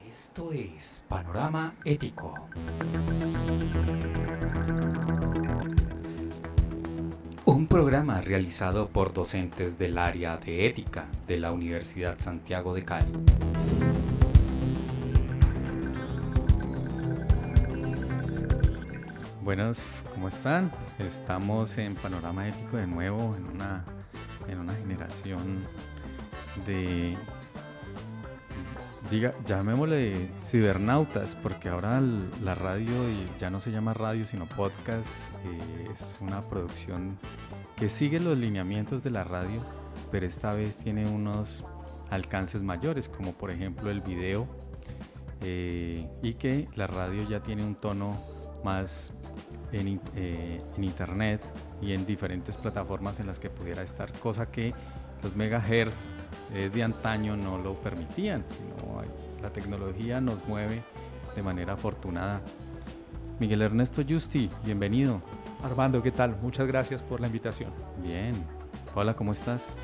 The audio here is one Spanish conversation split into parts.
Esto es Panorama Ético. Un programa realizado por docentes del área de ética de la Universidad Santiago de Cali. Buenas, ¿cómo están? Estamos en Panorama Ético de nuevo en una generación de, llamémosle cibernautas, porque ahora la radio ya no se llama radio sino podcast. Es una producción que sigue los lineamientos de la radio, pero esta vez tiene unos alcances mayores, como por ejemplo el video, y que la radio ya tiene un tono más en internet y en diferentes plataformas en las que pudiera estar, cosa que los megahertz de antaño no lo permitían, sino la tecnología nos mueve de manera afortunada. Miguel Ernesto Yusti, bienvenido. Armando, ¿qué tal? Muchas gracias por la invitación. Bien. Hola, ¿cómo estás?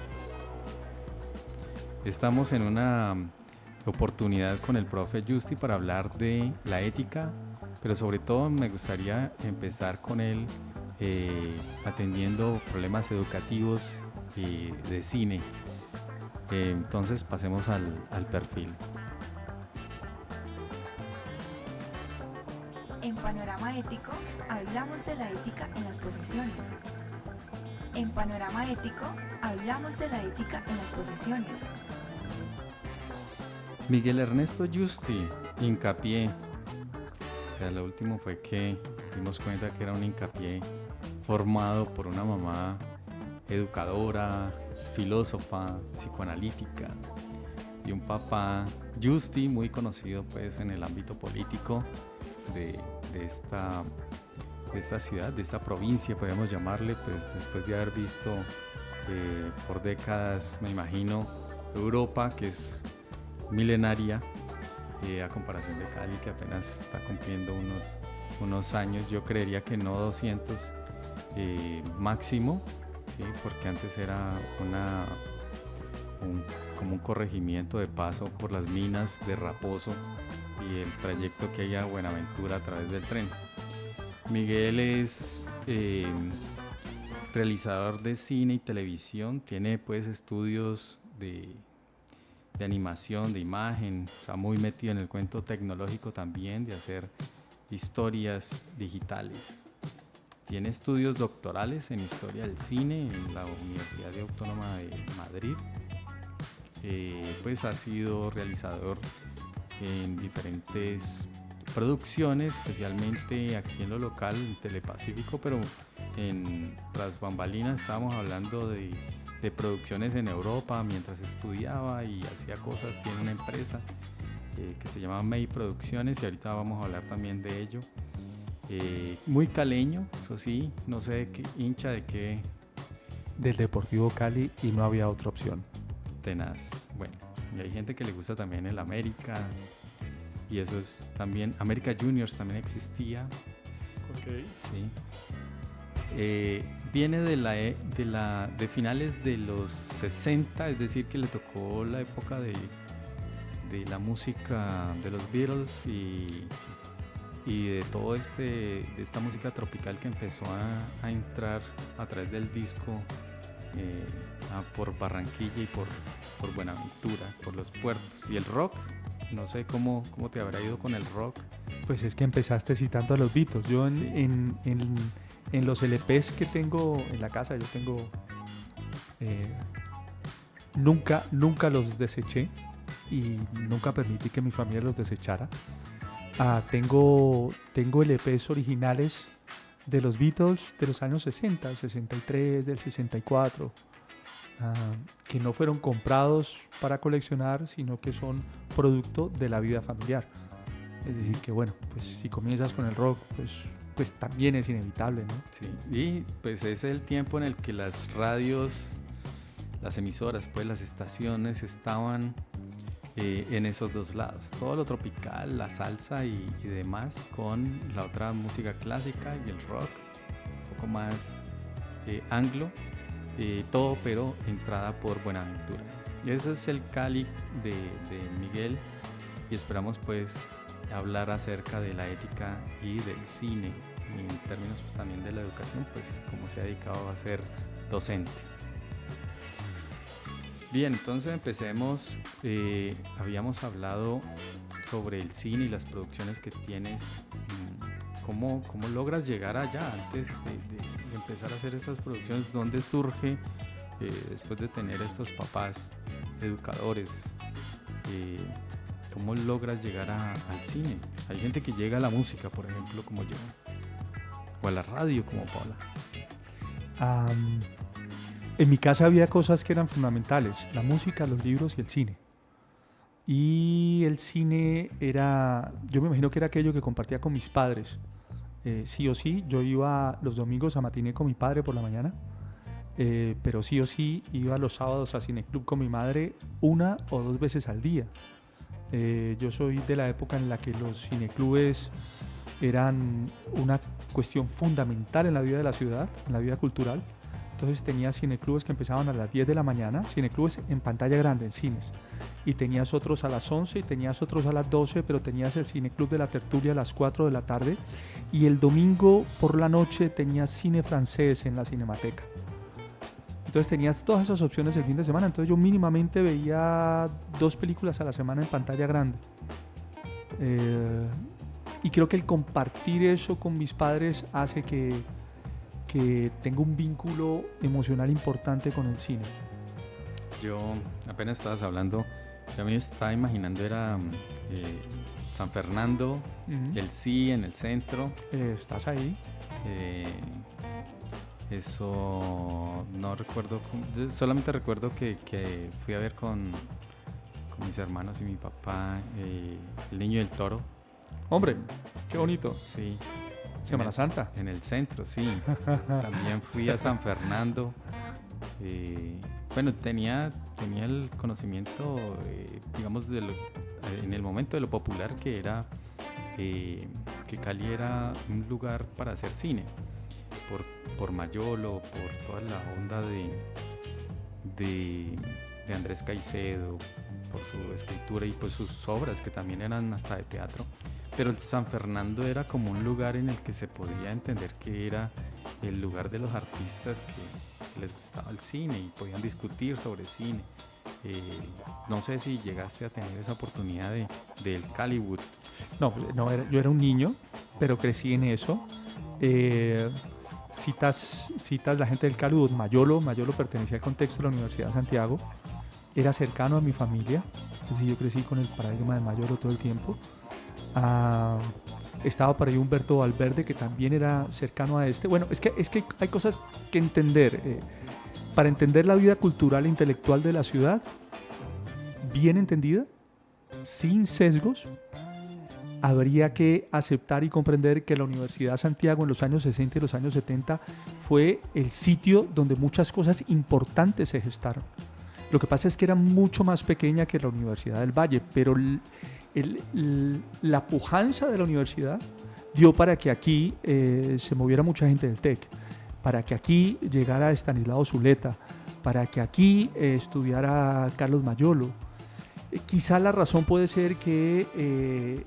Estamos en una oportunidad con el profe Yusti para hablar de la ética, pero sobre todo me gustaría empezar con él atendiendo problemas educativos y de cine. Entonces pasemos al perfil. En Panorama Ético hablamos de la ética en las profesiones. En Panorama Ético hablamos de la ética en las profesiones. Miguel Ernesto Yusti, hincapié. Lo último fue que dimos cuenta que era un hincapié formado por una mamá educadora, filósofa, psicoanalítica, y un papá Yusti muy conocido pues en el ámbito político de esta ciudad, de esta provincia, podemos llamarle, pues después de haber visto por décadas, me imagino, Europa, que es milenaria, a comparación de Cali, que apenas está cumpliendo unos años. Yo creería que no 200 máximo, ¿sí? Porque antes era como un corregimiento de paso por las minas de Raposo y el trayecto que hay a Buenaventura a través del tren. Miguel es realizador de cine y televisión, tiene pues estudios de animación, de imagen, o sea, muy metido en el cuento tecnológico también, de hacer historias digitales. Tiene estudios doctorales en historia del cine en la Universidad Autónoma de Madrid. Pues ha sido realizador en diferentes producciones, especialmente aquí en lo local, en Telepacífico, pero tras bambalinas estábamos hablando de producciones en Europa mientras estudiaba y hacía cosas. Tiene una empresa que se llama May Producciones y ahorita vamos a hablar también de ello. Muy caleño, eso sí, no sé de qué, hincha de qué. Del Deportivo Cali, y no había otra opción. Tenaz. Bueno, y hay gente que le gusta también el América, y eso es también, América Juniors también existía. Okay. Sí. Viene de finales de los 60, es decir, que le tocó la época de la música de los Beatles y de todo de esta música tropical que empezó a entrar a través del disco por Barranquilla y por Buenaventura, por los puertos. Y el rock, no sé cómo te habrá ido con el rock. Pues es que empezaste citando a los Beatles. Yo Sí. en los LPs que tengo en la casa, yo tengo nunca los deseché y nunca permití que mi familia los desechara. Tengo LPs originales de los Beatles de los años 60, 63, del 64, que no fueron comprados para coleccionar, sino que son producto de la vida familiar. Es decir, que bueno, pues si comienzas con el rock, pues también es inevitable, ¿no? Sí, y pues es el tiempo en el que las radios, las emisoras, pues las estaciones estaban en esos dos lados, todo lo tropical, la salsa y demás, con la otra música clásica y el rock, un poco más anglo, todo pero entrada por Buenaventura. Ese es el Cali de Miguel, y esperamos pues hablar acerca de la ética y del cine, y en términos pues, también de la educación, pues como se ha dedicado a ser docente. Bien, entonces empecemos. Habíamos hablado sobre el cine y las producciones que tienes. ¿Cómo logras llegar allá antes de empezar a hacer estas producciones? ¿Dónde surge, después de tener estos papás educadores, cómo logras llegar al cine? Hay gente que llega a la música, por ejemplo, como yo, o a la radio, como Paula. En mi casa había cosas que eran fundamentales: la música, los libros y el cine. Y el cine era, yo me imagino que era aquello que compartía con mis padres. Sí o sí, yo iba los domingos a matiné con mi padre por la mañana, pero sí o sí iba los sábados a cineclub con mi madre 1 o 2 veces al día. Yo soy de la época en la que los cineclubes eran una cuestión fundamental en la vida de la ciudad, en la vida cultural. Entonces tenía cineclubes que empezaban a las 10 de la mañana, cineclubes en pantalla grande, en cines. Y tenías otros a las 11 y tenías otros a las 12, pero tenías el cineclub de la tertulia a las 4 de la tarde. Y el domingo por la noche tenías cine francés en la Cinemateca. Entonces tenías todas esas opciones el fin de semana. Entonces yo mínimamente veía 2 películas a la semana en pantalla grande. Y creo que el compartir eso con mis padres hace que tengo un vínculo emocional importante con el cine. Yo apenas estabas hablando, yo me estaba imaginando era San Fernando, el sí en el centro. ¿Estás ahí? Eso no recuerdo, yo solamente recuerdo que fui a ver con mis hermanos y mi papá El Niño del Toro. Hombre, qué bonito. Sí. Semana Santa. En el centro, sí. También fui a San Fernando. Bueno, tenía el conocimiento, digamos, en el momento de lo popular que era, que Cali era un lugar para hacer cine. Por Mayolo, por toda la onda de Andrés Caicedo, por su escritura y pues sus obras que también eran hasta de teatro. Pero el San Fernando era como un lugar en el que se podía entender que era el lugar de los artistas que les gustaba el cine y podían discutir sobre cine. No sé si llegaste a tener esa oportunidad del Caliwood. No, yo era un niño, pero crecí en eso. Citas la gente del Caliwood. Mayolo pertenecía al contexto de la Universidad de Santiago. Era cercano a mi familia. Es decir, yo crecí con el paradigma de Mayolo todo el tiempo. Estaba por ahí Humberto Valverde, que también era cercano a este. Bueno, es que hay cosas que entender. Para entender la vida cultural e intelectual de la ciudad, bien entendida, sin sesgos, habría que aceptar y comprender que la Universidad de Santiago en los años 60 y los años 70 fue el sitio donde muchas cosas importantes se gestaron. Lo que pasa es que era mucho más pequeña que la Universidad del Valle, pero la pujanza de la universidad dio para que aquí se moviera mucha gente del TEC, para que aquí llegara Estanislao Zuleta, para que aquí estudiara Carlos Mayolo. Quizá la razón puede ser que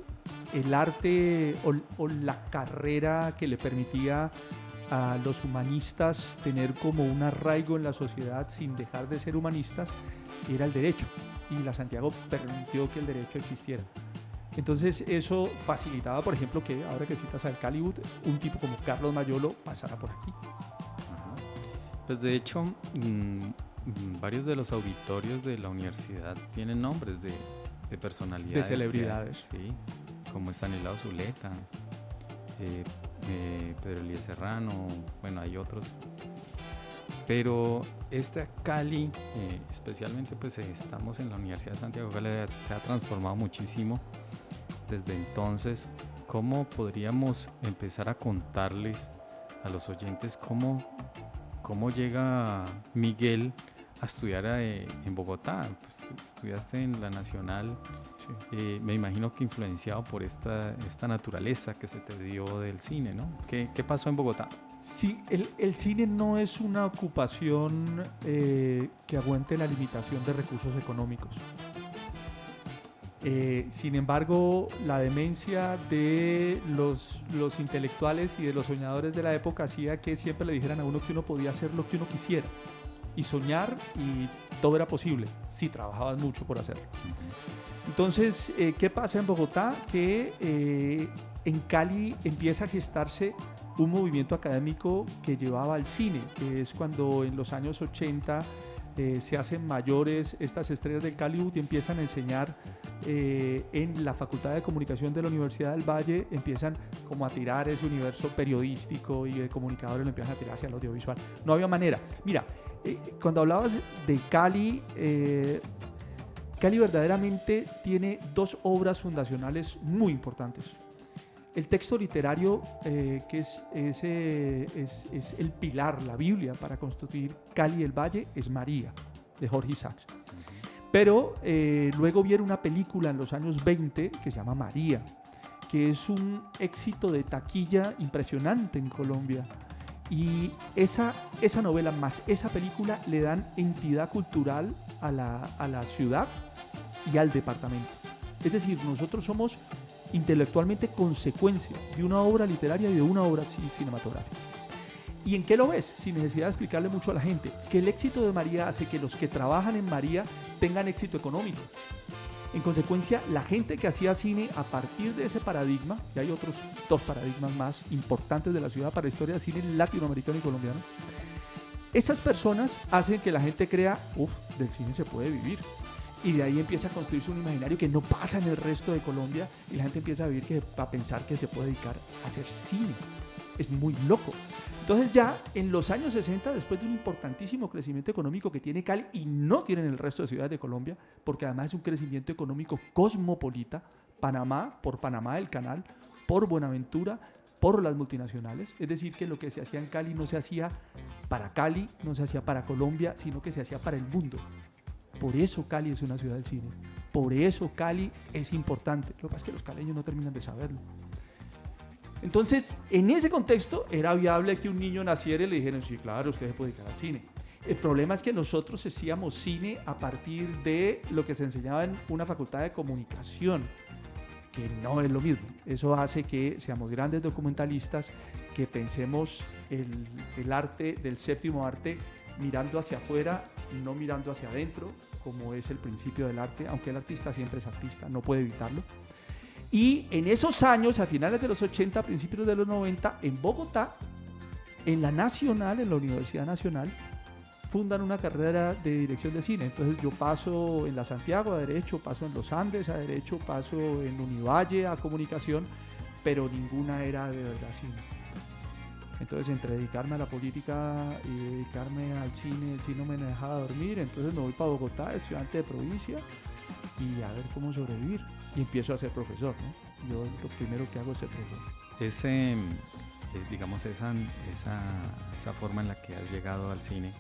el arte o la carrera que le permitía a los humanistas tener como un arraigo en la sociedad sin dejar de ser humanistas era el derecho, y la Santiago permitió que el derecho existiera. Entonces eso facilitaba, por ejemplo, que ahora que citas al Caliwood, un tipo como Carlos Mayolo pasara por aquí. Pues de hecho, varios de los auditorios de la universidad tienen nombres de personalidades. De celebridades. Sí, como Estanislao Zuleta, Pedro Elías Serrano, bueno, hay otros. Pero esta Cali, especialmente pues estamos en la Universidad de Santiago, Cali se ha transformado muchísimo desde entonces. ¿Cómo podríamos empezar a contarles a los oyentes cómo llega Miguel a estudiar en Bogotá. Pues, estudiaste en la Nacional. Sí. Me imagino que influenciado por esta naturaleza que se te dio del cine, ¿no? ¿Qué pasó en Bogotá? Sí, el cine no es una ocupación que aguante la limitación de recursos económicos. Sin embargo, la demencia de los intelectuales y de los soñadores de la época hacía que siempre le dijeran a uno que uno podía hacer lo que uno quisiera y soñar, y todo era posible si trabajabas mucho por hacerlo. Entonces, ¿qué pasa en Bogotá? Que en Cali empieza a gestarse un movimiento académico que llevaba al cine, que es cuando en los años 80 se hacen mayores estas estrellas del Hollywood y empiezan a enseñar en la Facultad de Comunicación de la Universidad del Valle, empiezan como a tirar ese universo periodístico y de comunicadores, lo empiezan a tirar hacia el audiovisual. No había manera. Mira, cuando hablabas de Cali, Cali verdaderamente tiene dos obras fundacionales muy importantes. El texto literario, que es el pilar, la Biblia para constituir Cali y el Valle, es María, de Jorge Isaacs. Pero luego viene una película en los años 20 que se llama María, que es un éxito de taquilla impresionante en Colombia. Y esa novela más esa película le dan entidad cultural a la ciudad y al departamento. Es decir, nosotros somos intelectualmente consecuencia de una obra literaria y de una obra cinematográfica. ¿Y en qué lo ves? Sin necesidad de explicarle mucho a la gente, que el éxito de María hace que los que trabajan en María tengan éxito económico. En consecuencia, la gente que hacía cine a partir de ese paradigma, y hay otros dos paradigmas más importantes de la ciudad para la historia del cine latinoamericano y colombiano, esas personas hacen que la gente crea, del cine se puede vivir. Y de ahí empieza a construirse un imaginario que no pasa en el resto de Colombia, y la gente empieza a pensar que se puede dedicar a hacer cine. Es muy loco. Entonces ya en los años 60, después de un importantísimo crecimiento económico que tiene Cali y no tienen el resto de ciudades de Colombia, porque además es un crecimiento económico cosmopolita, Panamá, por Panamá del Canal, por Buenaventura, por las multinacionales, es decir, que lo que se hacía en Cali no se hacía para Cali, no se hacía para Colombia, sino que se hacía para el mundo. Por eso Cali es una ciudad del cine, por eso Cali es importante. Lo que pasa es que los caleños no terminan de saberlo. Entonces, en ese contexto, era viable que un niño naciera y le dijeran, sí, claro, usted se puede dedicar al cine. El problema es que nosotros hacíamos cine a partir de lo que se enseñaba en una facultad de comunicación, que no es lo mismo. Eso hace que seamos grandes documentalistas, que pensemos el arte del séptimo arte mirando hacia afuera, no mirando hacia adentro, como es el principio del arte, aunque el artista siempre es artista, no puede evitarlo. Y en esos años, a finales de los 80, principios de los 90, en Bogotá, en la Nacional, en la Universidad Nacional, fundan una carrera de dirección de cine. Entonces yo paso en la Santiago a Derecho, paso en los Andes a Derecho, paso en Univalle a Comunicación, pero ninguna era de verdad cine. Entonces, entre dedicarme a la política y dedicarme al cine, el cine no me dejaba dormir. Entonces me voy para Bogotá, estudiante de provincia, y a ver cómo sobrevivir. Y empiezo a ser profesor, ¿no? Yo lo primero que hago es ser profesor. Digamos, esa forma en la que has llegado al cine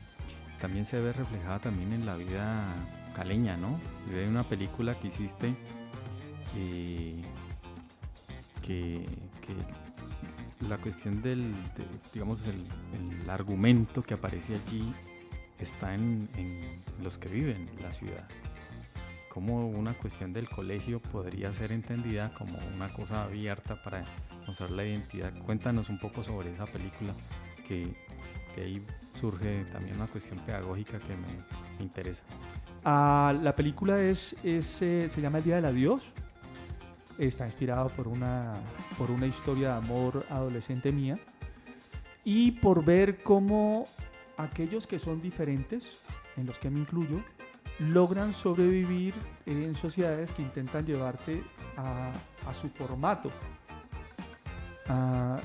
también se ve reflejada también en la vida caleña, ¿no? Yo vi una película que hiciste que la cuestión digamos, el argumento que aparece allí está en los que viven la ciudad. Cómo una cuestión del colegio podría ser entendida como una cosa abierta para mostrar la identidad. Cuéntanos un poco sobre esa película, que ahí surge también una cuestión pedagógica que me interesa. La película se llama El Día del Adiós. Está inspirado por una historia de amor adolescente mía, y por ver cómo aquellos que son diferentes, en los que me incluyo, logran sobrevivir en sociedades que intentan llevarte a su formato.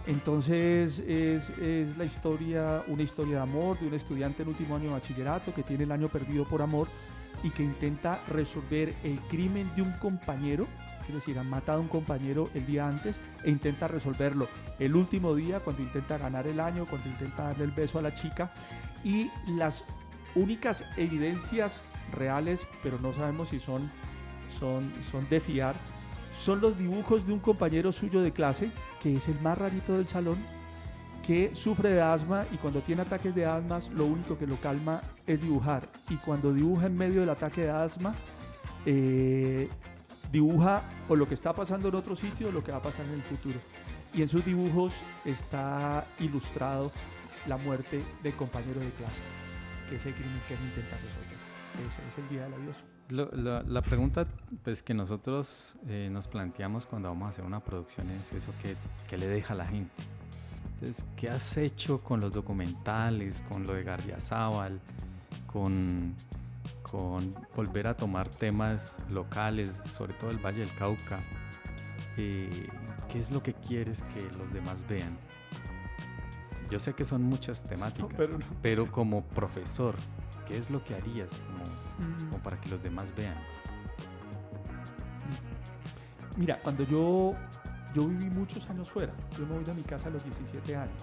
Entonces es una historia de amor de un estudiante en último año de bachillerato que tiene el año perdido por amor y que intenta resolver el crimen de un compañero. Es decir, han matado a un compañero el día antes e intenta resolverlo el último día, cuando intenta ganar el año, cuando intenta darle el beso a la chica. Y las únicas evidencias reales, pero no sabemos si son de fiar, son los dibujos de un compañero suyo de clase, que es el más rarito del salón, que sufre de asma y cuando tiene ataques de asma lo único que lo calma es dibujar. Y cuando dibuja en medio del ataque de asma, dibuja o lo que está pasando en otro sitio o lo que va a pasar en el futuro. Y en sus dibujos está ilustrado la muerte del compañero de clase, que es el crimen que él intenta resolver. Ese es el día del adiós. La pregunta pues, que nosotros nos planteamos cuando vamos a hacer una producción es eso que le deja a la gente. Entonces, ¿qué has hecho con los documentales, con lo de Gardiazabal, con volver a tomar temas locales, sobre todo el Valle del Cauca? ¿Qué es lo que quieres que los demás vean? Yo sé que son muchas temáticas, pero como profesor, ¿qué es lo que harías como para que los demás vean? Mira, cuando yo viví muchos años fuera, yo me voy de mi casa a los 17 años.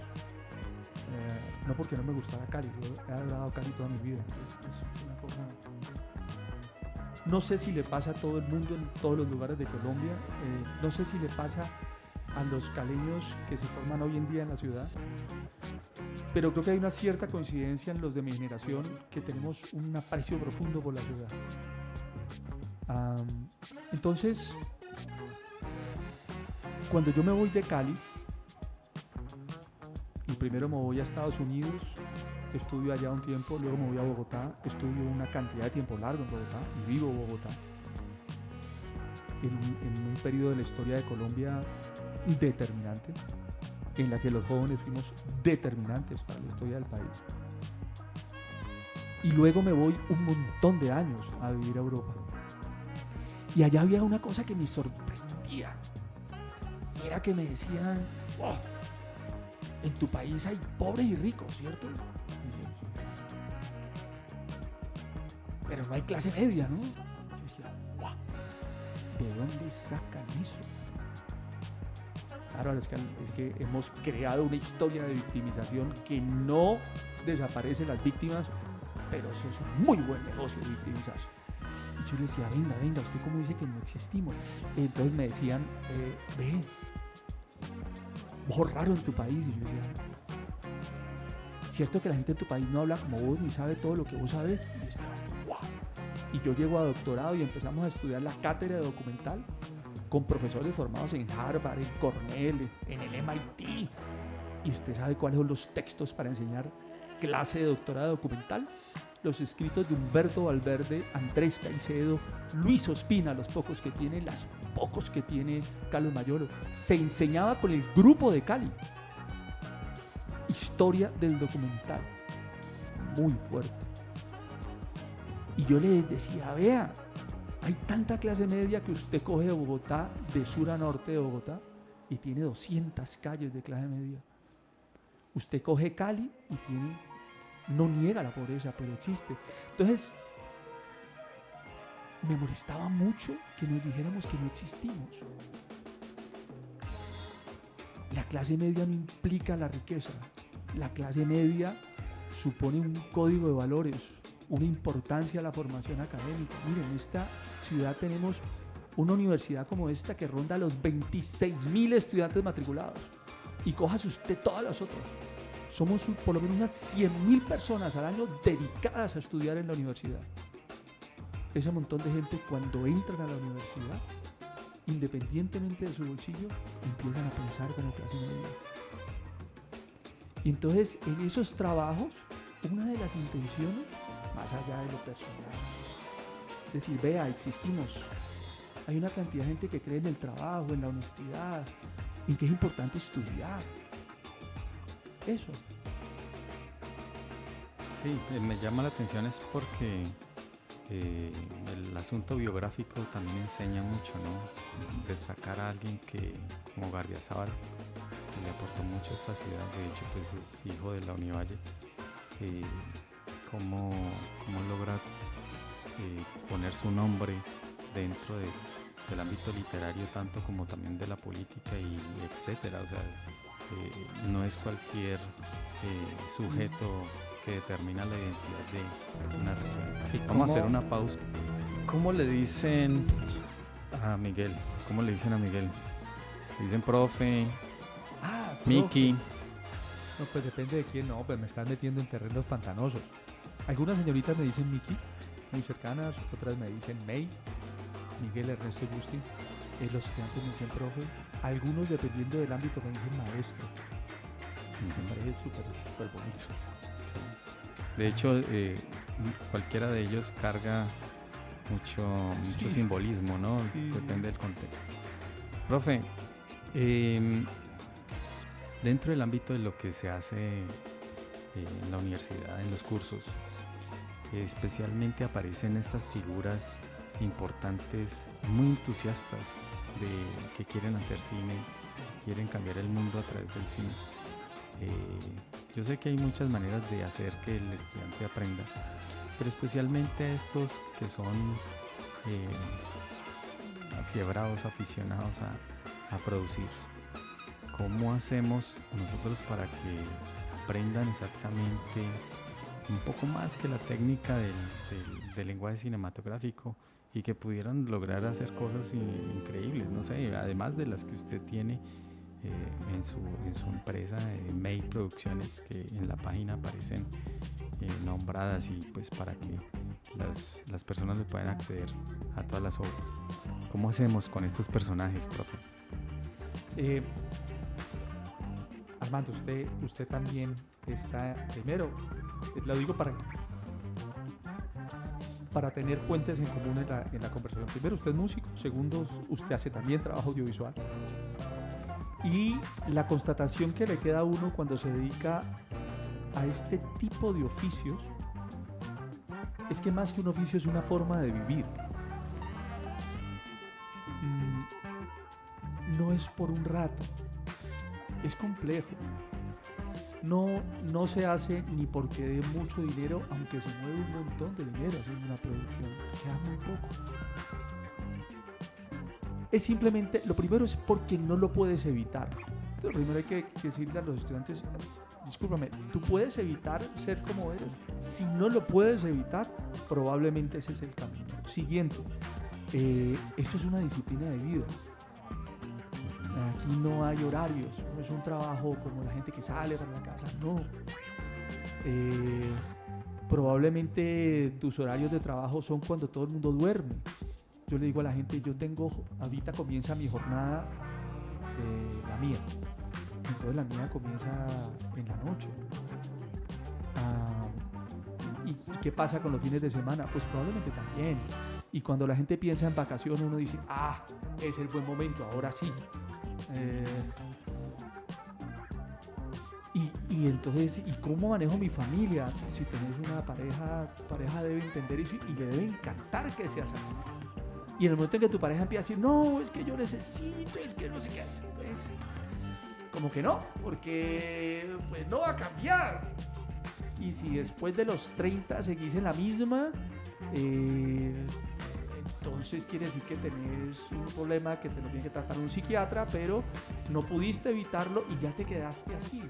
No porque no me gustara Cali, yo he adorado Cali toda mi vida. Es una cosa... No sé si le pasa a todo el mundo en todos los lugares de Colombia, no sé si le pasa a los caleños que se forman hoy en día en la ciudad, pero creo que hay una cierta coincidencia en los de mi generación que tenemos un aprecio profundo por la ciudad. Entonces, cuando yo me voy de Cali, y primero me voy a Estados Unidos, estudio allá un tiempo, luego me voy a Bogotá, estudio una cantidad de tiempo largo en Bogotá y vivo en Bogotá. En un periodo de la historia de Colombia determinante, en la que los jóvenes fuimos determinantes para la historia del país. Y luego me voy un montón de años a vivir a Europa. Y allá había una cosa que me sorprendía. Y era que me decían, oh, en tu país hay pobres y ricos, ¿cierto? Y yo, sí. Pero no hay clase media, ¿no? Yo decía, wow, ¿de dónde sacan eso? Claro, es que hemos creado una historia de victimización que no desaparecen las víctimas, pero eso es un muy buen negocio victimizarse. Y yo le decía, venga, ¿usted cómo dice que no existimos? Entonces me decían, ve, vos raro en tu país. Y yo decía, ¿cierto que la gente en tu país no habla como vos ni sabe todo lo que vos sabes? Y yo decía, wow. Y yo llego a doctorado y empezamos a estudiar la cátedra de documental con profesores formados en Harvard, en Cornell, en el MIT. ¿Y usted sabe cuáles son los textos para enseñar clase de doctorado documental? Los escritos de Humberto Valverde, Andrés Caicedo, Luis Ospina, los pocos que tiene Carlos Mayolo. Se enseñaba con el grupo de Cali. Historia del documental. Muy fuerte. Y yo les decía, vea, hay tanta clase media que usted coge de Bogotá, de sur a norte de Bogotá, y tiene 200 calles de clase media. Usted coge Cali y tiene, no niega la pobreza, pero existe. Entonces, me molestaba mucho que nos dijéramos que no existimos. La clase media no implica la riqueza. La clase media supone un código de valores, una importancia a la formación académica. Miren, en esta ciudad tenemos una universidad como esta que ronda los 26.000 estudiantes matriculados. Y cójase usted todas las otras. Somos por lo menos unas 100.000 personas al año dedicadas a estudiar en la universidad. Ese montón de gente, cuando entran a la universidad, independientemente de su bolsillo, empiezan a pensar como clase media. Y entonces, en esos trabajos, una de las intenciones, más allá de lo personal, es decir, vea, existimos. Hay una cantidad de gente que cree en el trabajo, en la honestidad, en que es importante estudiar. Eso. Sí, me llama la atención es porque el asunto biográfico también enseña mucho, ¿no? Destacar a alguien que, como Gardiazabal, que le aportó mucho a esta ciudad, de hecho pues es hijo de la Univalle, cómo logra poner su nombre dentro del ámbito literario, tanto como también de la política y etcétera. O sea, no es cualquier sujeto que determina la identidad de una región. ¿Y Vamos a cómo- hacer una pausa. ¿Cómo le dicen a Miguel? ¿Cómo le dicen a Miguel? ¿Le dicen profe, profe. Miki? No, pues depende de quién. No, pues me están metiendo en terrenos pantanosos. Algunas señoritas me dicen Miki, muy cercanas, otras me dicen May, Miguel, Ernesto, Justin. Los estudiantes me dicen profe. Algunos, dependiendo del ámbito, me dicen maestro. Me parece súper bonito. De hecho, cualquiera de ellos carga mucho Sí. simbolismo, ¿no? Sí. Depende del contexto. Profe, dentro del ámbito de lo que se hace en la universidad, en los cursos, especialmente aparecen estas figuras importantes, muy entusiastas, que quieren hacer cine, quieren cambiar el mundo a través del cine. Yo sé que hay muchas maneras de hacer que el estudiante aprenda, pero especialmente estos que son afiebrados, aficionados a producir. ¿Cómo hacemos nosotros para que aprendan exactamente un poco más que la técnica del lenguaje cinematográfico y que pudieran lograr hacer cosas increíbles? No sé, además de las que usted tiene en su empresa, May Producciones, que en la página aparecen nombradas, y pues para que las personas le puedan acceder a todas las obras. ¿Cómo hacemos con estos personajes, profe? Armando, usted también está, primero, lo digo para tener puentes en común en la conversación. Primero, usted es músico. Segundo, usted hace también trabajo audiovisual. Y la constatación que le queda a uno cuando se dedica a este tipo de oficios es que más que un oficio es una forma de vivir. No es por un rato, es complejo. No se hace ni porque dé mucho dinero, aunque se mueve un montón de dinero haciendo una producción, queda muy poco. Es simplemente, lo primero es porque no lo puedes evitar. Entonces, lo primero hay que decirle a los estudiantes, discúlpame, tú puedes evitar ser como eres. Si no lo puedes evitar, probablemente ese es el camino. Siguiente, esto es una disciplina de vida. Aquí no hay horarios, no es un trabajo como la gente que sale para la casa, no. Probablemente tus horarios de trabajo son cuando todo el mundo duerme. Yo le digo a la gente, ahorita comienza mi jornada, la mía. Entonces la mía comienza en la noche. ¿Y qué pasa con los fines de semana? Pues probablemente también. Y cuando la gente piensa en vacaciones, uno dice, es el buen momento, ahora sí. Y entonces, ¿y cómo manejo mi familia? Si tenés una pareja, tu pareja debe entender eso y le debe encantar que seas así. Y en el momento en que tu pareja empieza a decir, no, es que yo necesito, es que no sé qué, pues, como que no, porque pues no va a cambiar. Y si después de los 30 seguís en la misma, entonces quiere decir que tenés un problema que te lo tiene que tratar un psiquiatra, pero no pudiste evitarlo y ya te quedaste así.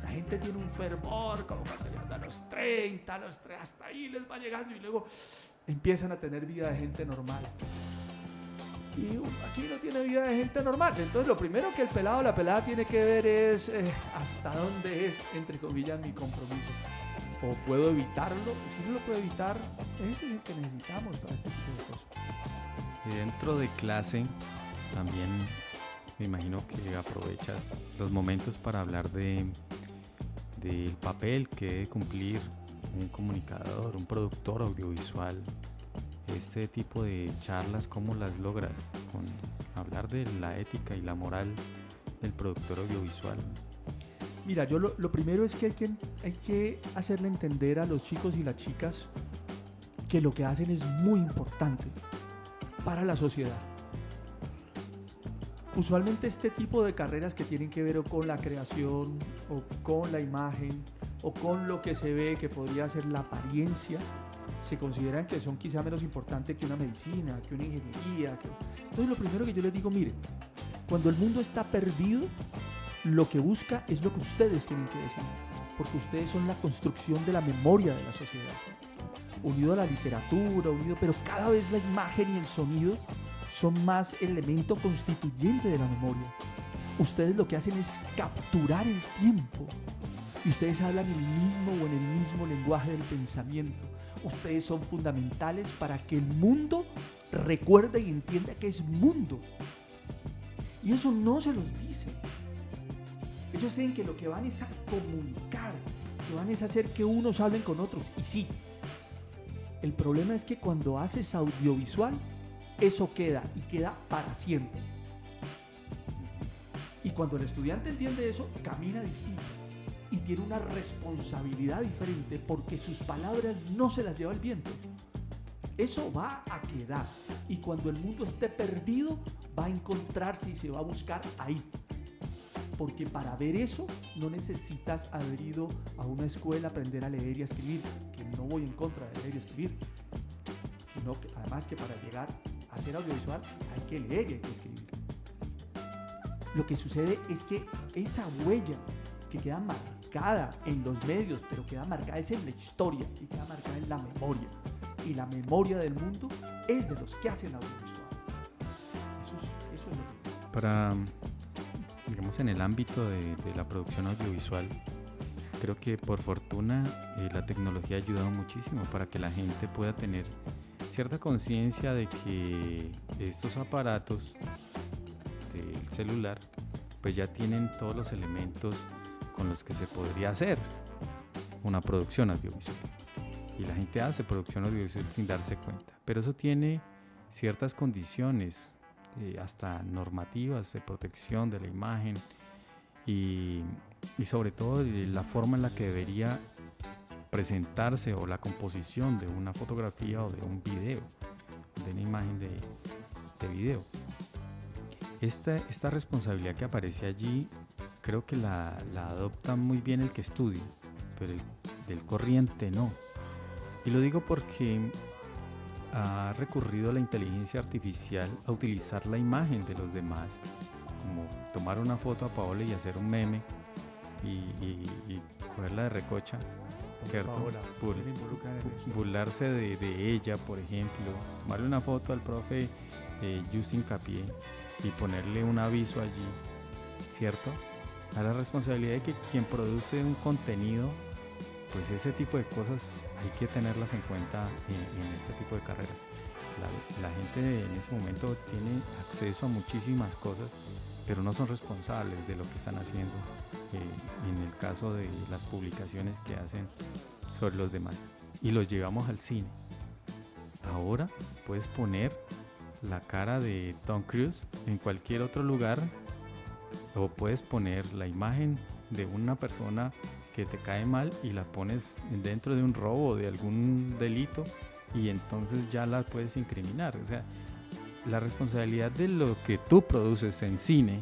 La gente tiene un fervor, como cuando llegan a los 30, hasta ahí les va llegando y luego empiezan a tener vida de gente normal. Y aquí no tiene vida de gente normal. Entonces lo primero que el pelado o la pelada tiene que ver es hasta dónde es, entre comillas, mi compromiso. O puedo evitarlo. Si no lo puedo evitar, ese es el que necesitamos para este tipo de cosas. Y dentro de clase también me imagino que aprovechas los momentos para hablar del papel que debe cumplir un comunicador, un productor audiovisual. Este tipo de charlas, ¿cómo las logras? Con hablar de la ética y la moral del productor audiovisual. Mira, yo lo primero es que hay que hacerle entender a los chicos y las chicas que lo que hacen es muy importante para la sociedad. Usualmente este tipo de carreras que tienen que ver o con la creación o con la imagen o con lo que se ve que podría ser la apariencia, se consideran que son quizá menos importantes que una medicina, que una ingeniería. Entonces lo primero que yo les digo, miren, cuando el mundo está perdido, lo que busca es lo que ustedes tienen que decir. porque ustedes son la construcción de la memoria de la sociedad. Unido a la literatura, pero cada vez la imagen y el sonido son más elemento constituyente de la memoria. Ustedes lo que hacen es capturar el tiempo. Y ustedes hablan en el mismo lenguaje del pensamiento. Ustedes son fundamentales para que el mundo recuerde y entienda que es mundo. Y eso no se los dice. Ellos creen que lo que van es a comunicar, que van es a hacer que unos hablen con otros. Y sí, el problema es que cuando haces audiovisual, eso queda y queda para siempre. Y cuando el estudiante entiende eso, camina distinto y tiene una responsabilidad diferente porque sus palabras no se las lleva el viento. Eso va a quedar y cuando el mundo esté perdido, va a encontrarse y se va a buscar ahí. Porque para ver eso no necesitas haber ido a una escuela a aprender a leer y a escribir, que no voy en contra de leer y escribir, sino que además que para llegar a hacer audiovisual hay que leer y hay que escribir. Lo que sucede es que esa huella que queda marcada en los medios, pero queda marcada es en la historia y queda marcada en la memoria. Y la memoria del mundo es de los que hacen audiovisual. Eso es lo que... Para, digamos, en el ámbito de la producción audiovisual, creo que por fortuna la tecnología ha ayudado muchísimo para que la gente pueda tener cierta conciencia de que estos aparatos del celular pues ya tienen todos los elementos con los que se podría hacer una producción audiovisual. Y la gente hace producción audiovisual sin darse cuenta. Pero eso tiene ciertas condiciones, hasta normativas de protección de la imagen y sobre todo la forma en la que debería presentarse o la composición de una fotografía o de un video, de una imagen de video. Esta responsabilidad que aparece allí creo que la adopta muy bien el que estudia, pero el del corriente no. Y lo digo porque ha recurrido a la inteligencia artificial a utilizar la imagen de los demás, como tomar una foto a Paola y hacer un meme y cogerla de recocha, ¿cierto? Paola, burlarse de ella, por ejemplo, tomarle una foto al profe Justin Capié y ponerle un aviso allí, ¿cierto? A la responsabilidad de que quien produce un contenido, pues ese tipo de cosas hay que tenerlas en cuenta en este tipo de carreras. La gente en ese momento tiene acceso a muchísimas cosas, pero no son responsables de lo que están haciendo en el caso de las publicaciones que hacen sobre los demás. Y los llevamos al cine. Ahora puedes poner la cara de Tom Cruise en cualquier otro lugar o puedes poner la imagen de una persona que te cae mal y la pones dentro de un robo o de algún delito y entonces ya la puedes incriminar. O sea, la responsabilidad de lo que tú produces en cine,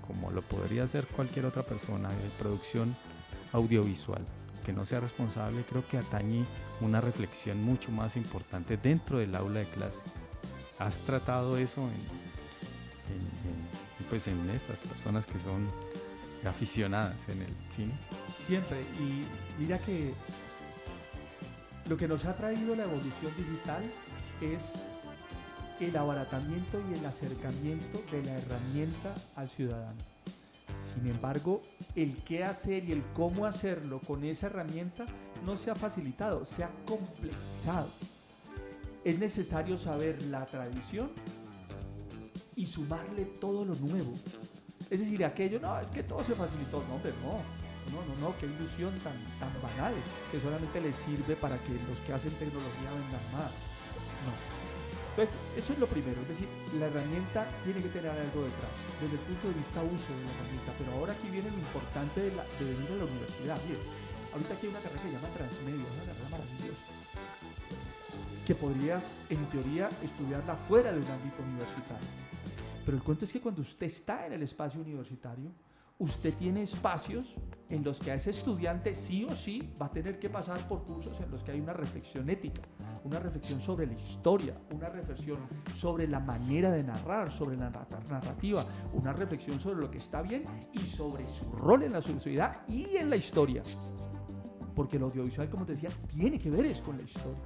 como lo podría hacer cualquier otra persona de producción audiovisual, que no sea responsable, creo que atañe una reflexión mucho más importante dentro del aula de clase. ¿Has tratado eso pues en estas personas que son aficionadas en el cine? Siempre. Y mira que lo que nos ha traído la evolución digital es el abaratamiento y el acercamiento de la herramienta al ciudadano. Sin embargo, el qué hacer y el cómo hacerlo con esa herramienta no se ha facilitado, se ha complejizado. Es necesario saber la tradición y sumarle todo lo nuevo. Es decir, aquello, no, es que todo se facilitó. No, pero no, qué ilusión tan banal, que solamente les sirve para que los que hacen tecnología vendan más. No. Entonces, eso es lo primero, es decir, la herramienta tiene que tener algo detrás, desde el punto de vista uso de la herramienta. Pero ahora aquí viene lo importante de venir a la universidad. Bien, ahorita aquí hay una carrera que se llama Transmedia, una carrera maravillosa, que podrías, en teoría, estudiarla fuera de un ámbito universitario. Pero el cuento es que cuando usted está en el espacio universitario, usted tiene espacios en los que a ese estudiante sí o sí va a tener que pasar por cursos en los que hay una reflexión ética, una reflexión sobre la historia, una reflexión sobre la manera de narrar, sobre la narrativa, una reflexión sobre lo que está bien y sobre su rol en la sociedad y en la historia. porque el audiovisual, como te decía, tiene que ver es con la historia.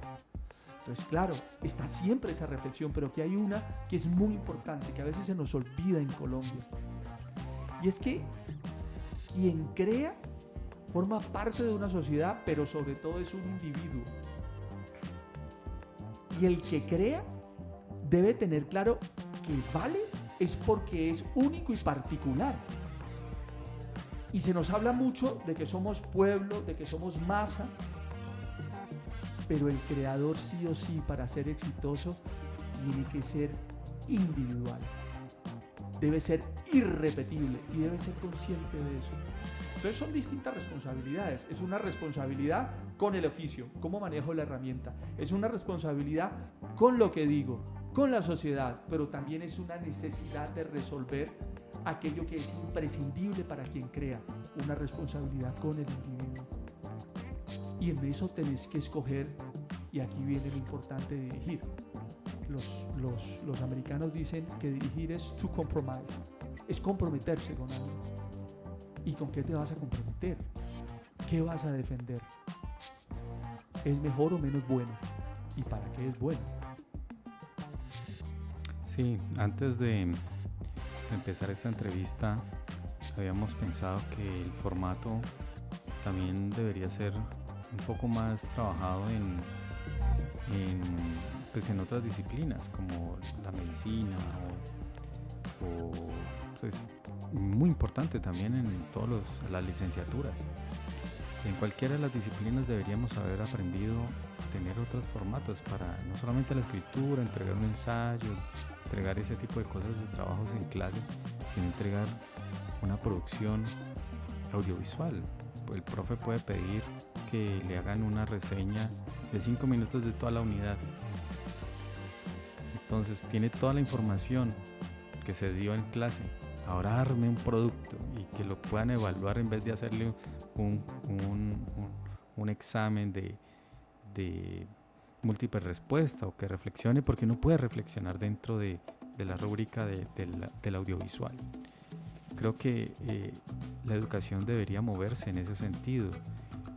Entonces, claro, está siempre esa reflexión, pero que hay una que es muy importante, que a veces se nos olvida en Colombia. Y es que quien crea forma parte de una sociedad, pero sobre todo es un individuo. Y el que crea debe tener claro que vale es porque es único y particular. Y se nos habla mucho de que somos pueblo, de que somos masa, pero el creador sí o sí, para ser exitoso, tiene que ser individual. Debe ser irrepetible y debe ser consciente de eso. Entonces son distintas responsabilidades. Es una responsabilidad con el oficio, cómo manejo la herramienta. Es una responsabilidad con lo que digo, con la sociedad, pero también es una necesidad de resolver aquello que es imprescindible para quien crea. Una responsabilidad con el individuo. Y en eso tenés que escoger, y aquí viene lo importante de dirigir. Los americanos dicen que dirigir es to compromise, es comprometerse con algo. ¿Y con qué te vas a comprometer? ¿Qué vas a defender? ¿Es mejor o menos bueno? ¿Y para qué es bueno? Sí, antes de empezar esta entrevista habíamos pensado que el formato también debería ser un poco más trabajado pues en otras disciplinas como la medicina o pues muy importante también en todas las licenciaturas. En cualquiera de las disciplinas deberíamos haber aprendido a tener otros formatos para no solamente la escritura, entregar un ensayo, entregar ese tipo de cosas de trabajos en clase, sino entregar una producción audiovisual. El profe puede pedir que le hagan una reseña de 5 minutos de toda la unidad. Entonces tiene toda la información que se dio en clase. Ahora arme un producto y que lo puedan evaluar en vez de hacerle un examen de múltiple respuesta o que reflexione, porque uno puede reflexionar dentro de la rúbrica del audiovisual. Creo que la educación debería moverse en ese sentido.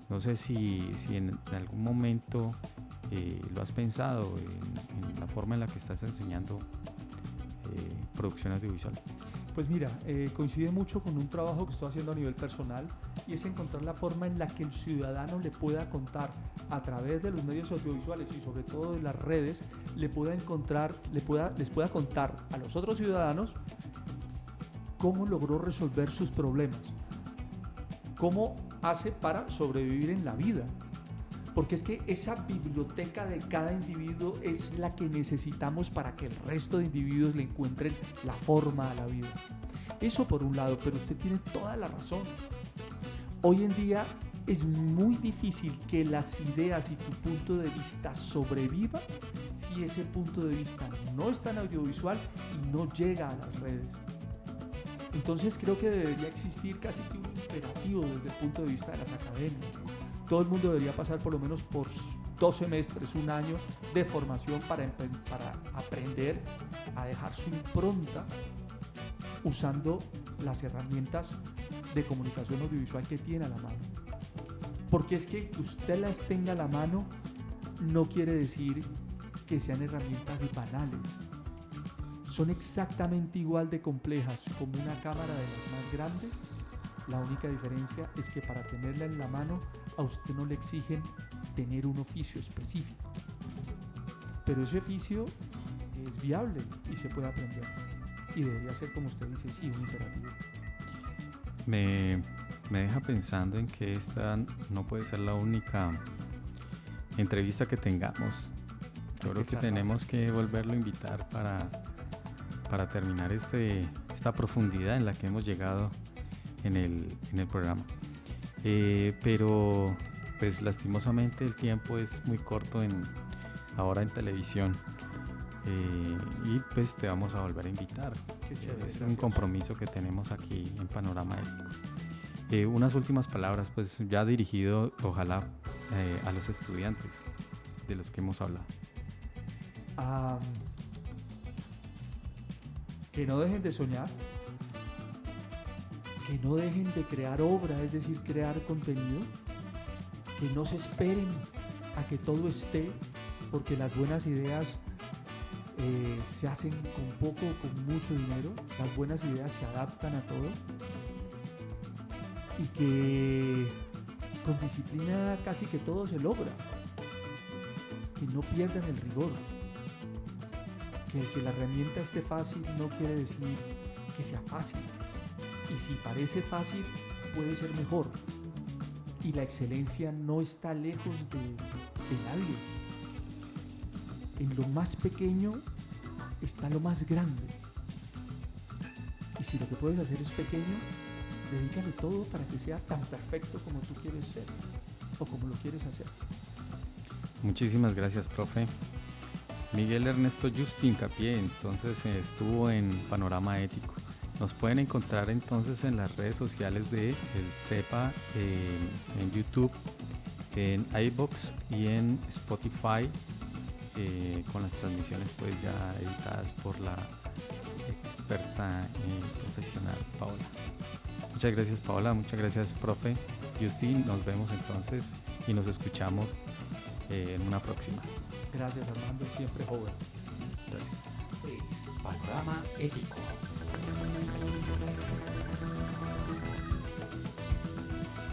No sé si en algún momento lo has pensado en la forma en la que estás enseñando producción audiovisual. Pues mira, coincide mucho con un trabajo que estoy haciendo a nivel personal, y es encontrar la forma en la que el ciudadano le pueda contar a través de los medios audiovisuales y sobre todo de las redes, les pueda contar a los otros ciudadanos cómo logró resolver sus problemas, cómo hace para sobrevivir en la vida. Porque es que esa biblioteca de cada individuo es la que necesitamos para que el resto de individuos le encuentren la forma a la vida. Eso por un lado, pero usted tiene toda la razón. Hoy en día es muy difícil que las ideas y tu punto de vista sobreviva si ese punto de vista no está en audiovisual y no llega a las redes. Entonces creo que debería existir casi que un imperativo desde el punto de vista de las academias. Todo el mundo debería pasar por lo menos por 2 semestres, un año de formación para aprender a dejar su impronta usando las herramientas de comunicación audiovisual que tiene a la mano. Porque es que usted las tenga a la mano no quiere decir que sean herramientas banales. Son exactamente igual de complejas como una cámara de las más grandes. La única diferencia es que para tenerla en la mano a usted no le exigen tener un oficio específico. Pero ese oficio es viable y se puede aprender. Y debería ser, como usted dice, sí, un imperativo. Me deja pensando en que esta no puede ser la única entrevista que tengamos. Yo creo que tenemos que volverlo a invitar para terminar esta profundidad en la que hemos llegado en el programa. Pero pues lastimosamente el tiempo es muy corto ahora en televisión. Y pues te vamos a volver a invitar. Qué chévere, es un compromiso que tenemos aquí en Panorama Ético. Unas últimas palabras, pues ya dirigido ojalá a los estudiantes de los que hemos hablado. Que no dejen de soñar, que no dejen de crear obra, es decir, crear contenido, que no se esperen a que todo esté, porque las buenas ideas se hacen con poco o con mucho dinero. Las buenas ideas se adaptan a todo, y que con disciplina casi que todo se logra. Que no pierdan el rigor. Que el que la herramienta esté fácil no quiere decir que sea fácil. Y si parece fácil, puede ser mejor. Y la excelencia no está lejos de nadie. En lo más pequeño está lo más grande. Y si lo que puedes hacer es pequeño, dedícale todo para que sea tan perfecto como tú quieres ser o como lo quieres hacer. Muchísimas gracias, profe. Miguel Ernesto Justin Capié, entonces estuvo en Panorama Ético. Nos pueden encontrar entonces en las redes sociales de el CEPA, en YouTube, en iVoox y en Spotify, con las transmisiones pues ya editadas por la experta y profesional Paola. Muchas gracias, Paola, muchas gracias, profe Justin. Nos vemos entonces y nos escuchamos en una próxima. Gracias, Armando, siempre joven. Gracias. Es Panorama Ético.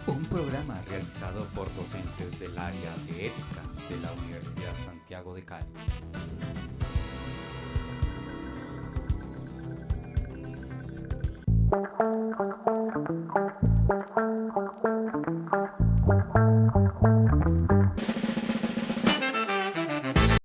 Un programa realizado por docentes del área de ética de la Universidad Santiago de Cali.